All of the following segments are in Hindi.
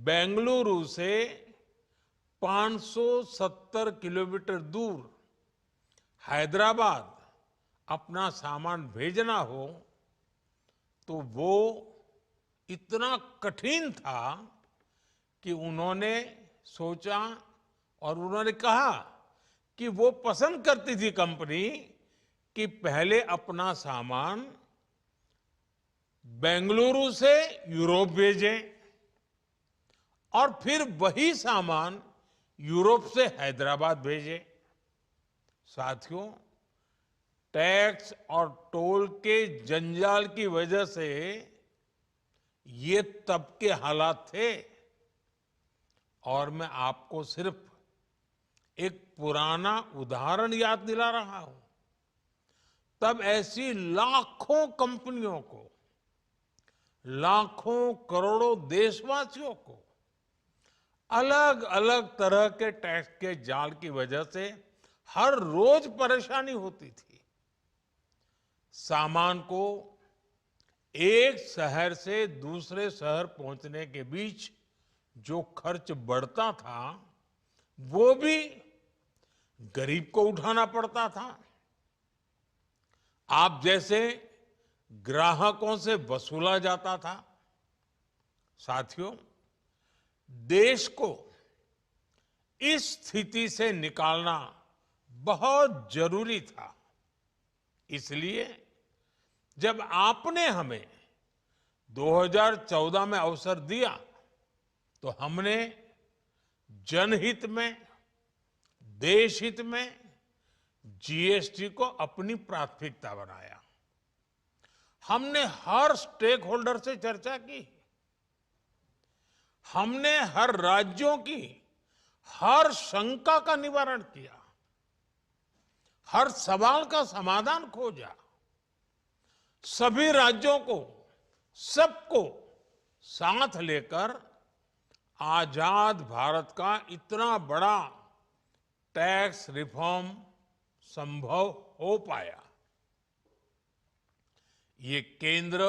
बेंगलुरु से 570 किलोमीटर दूर हैदराबाद अपना सामान भेजना हो तो वो इतना कठिन था कि उन्होंने सोचा और उन्होंने कहा कि वो पसंद करती थी कंपनी कि पहले अपना सामान बेंगलुरु से यूरोप भेजें और फिर वही सामान यूरोप से हैदराबाद भेजें। साथियों, टैक्स और टोल के जंजाल की वजह से ये तब के हालात थे। और मैं आपको सिर्फ एक पुराना उदाहरण याद दिला रहा हूं। तब ऐसी लाखों कंपनियों को, लाखों करोड़ों देशवासियों को अलग अलग तरह के टैक्स के जाल की वजह से हर रोज परेशानी होती थी। सामान को एक शहर से दूसरे शहर पहुंचने के बीच जो खर्च बढ़ता था वो भी गरीब को उठाना पड़ता था। आप जैसे ग्राहकों से वसूला जाता था। साथियों, देश को इस स्थिति से निकालना बहुत जरूरी था। इसलिए जब आपने हमें 2014 में अवसर दिया तो हमने जनहित में, देश हित में जीएसटी को अपनी प्राथमिकता बनाया। हमने हर स्टेक होल्डर से चर्चा की। हमने हर राज्यों की हर शंका का निवारण किया, हर सवाल का समाधान खोजा। सभी राज्यों को, सबको साथ लेकर आजाद भारत का इतना बड़ा टैक्स रिफॉर्म संभव हो पाया। ये केंद्र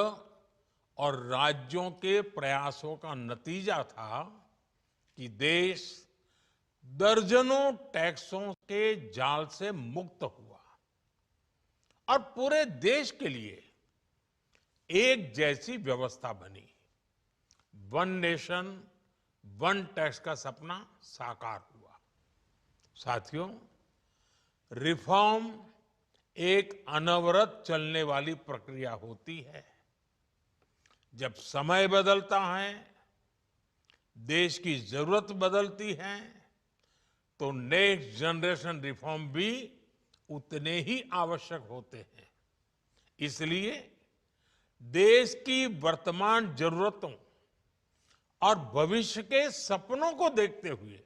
और राज्यों के प्रयासों का नतीजा था कि देश दर्जनों टैक्सों के जाल से मुक्त हुआ और पूरे देश के लिए एक जैसी व्यवस्था बनी। वन नेशन वन टैक्स का सपना साकार हुआ। साथियों, रिफॉर्म एक अनवरत चलने वाली प्रक्रिया होती है। जब समय बदलता है, देश की जरूरत बदलती है, तो नेक्स्ट जनरेशन रिफॉर्म भी उतने ही आवश्यक होते हैं। इसलिए देश की वर्तमान जरूरतों और भविष्य के सपनों को देखते हुए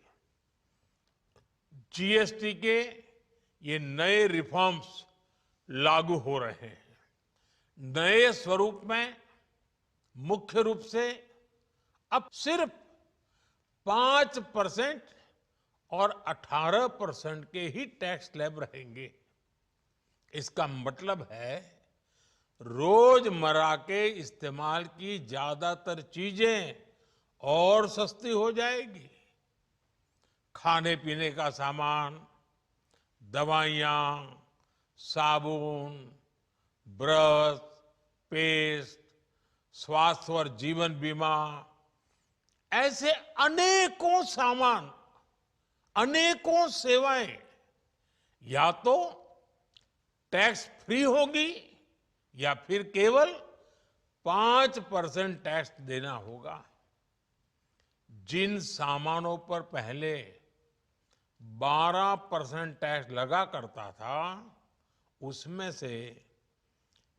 जीएसटी के ये नए रिफॉर्म्स लागू हो रहे हैं। नए स्वरूप में मुख्य रूप से अब सिर्फ 5% और 18% के ही टैक्स स्लैब रहेंगे। इसका मतलब है रोजमर्रा के इस्तेमाल की ज्यादातर चीजें और सस्ती हो जाएगी। खाने पीने का सामान, दवाइयां, साबुन, ब्रश, पेस्ट, स्वास्थ्य और जीवन बीमा, ऐसे अनेकों सामान, अनेकों सेवाएं या तो टैक्स फ्री होगी या फिर केवल 5% टैक्स देना होगा। जिन सामानों पर पहले 12% टैक्स लगा करता था, उसमें से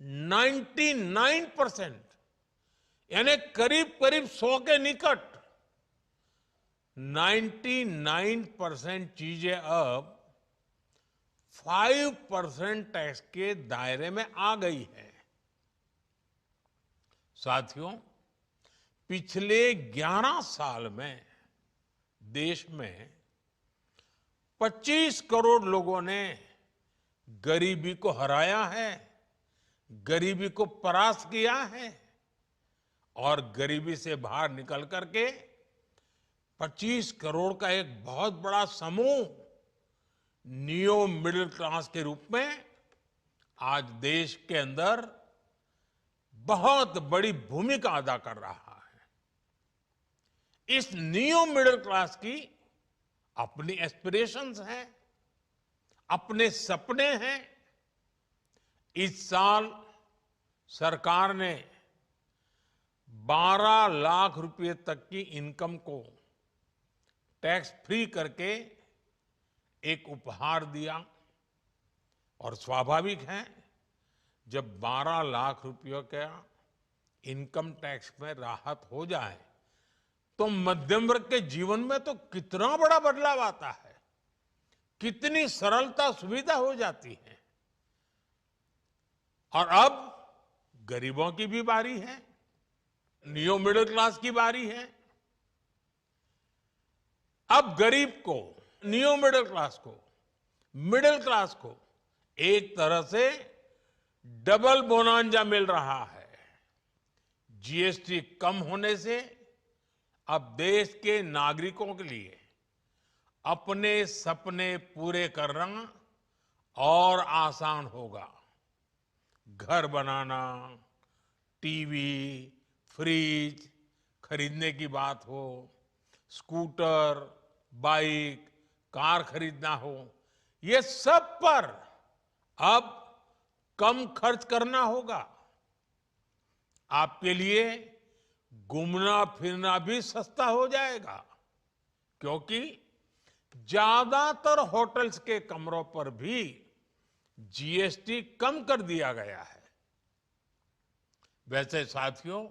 99% यानी करीब करीब 100 के निकट 99% चीजें अब 5% टैक्स के दायरे में आ गई है। साथियों, पिछले 11 साल में देश में 25 करोड़ लोगों ने गरीबी को हराया है, गरीबी को परास्त किया है और गरीबी से बाहर निकल करके 25 करोड़ का एक बहुत बड़ा समूह नियो मिडिल क्लास के रूप में आज देश के अंदर बहुत बड़ी भूमिका अदा कर रहा है। इस नियो मिडिल क्लास की अपनी एस्पिरेशंस हैं, अपने सपने हैं। इस साल सरकार ने 12 लाख रुपए तक की इनकम को टैक्स फ्री करके एक उपहार दिया और स्वाभाविक है जब 12 लाख रुपयों का इनकम टैक्स में राहत हो जाए तो मध्यम वर्ग के जीवन में तो कितना बड़ा बदलाव आता है, कितनी सरलता सुविधा हो जाती है। और अब गरीबों की भी बारी है, नियो मिडिल क्लास की बारी है। अब गरीब को, नियो मिडिल क्लास को एक तरह से डबल बोनांजा मिल रहा है। जीएसटी कम होने से अब देश के नागरिकों के लिए अपने सपने पूरे करना और आसान होगा। घर बनाना, टीवी, फ्रिज खरीदने की बात हो, स्कूटर, बाइक, कार खरीदना हो, ये सब पर अब कम खर्च करना होगा। आपके लिए घूमना फिरना भी सस्ता हो जाएगा, क्योंकि ज्यादातर होटल्स के कमरों पर भी जीएसटी कम कर दिया गया है। वैसे साथियों,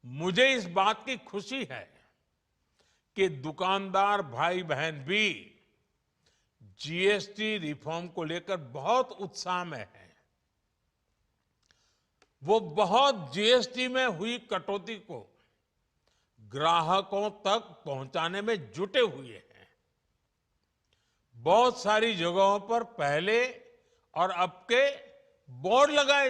मुझे इस बात की खुशी है कि दुकानदार भाई बहन भी जीएसटी रिफॉर्म को लेकर बहुत उत्साह में हैं। वो बहुत जीएसटी में हुई कटौती को ग्राहकों तक पहुंचाने में जुटे हुए हैं। बहुत सारी जगहों पर पहले और अब के बोर्ड लगाए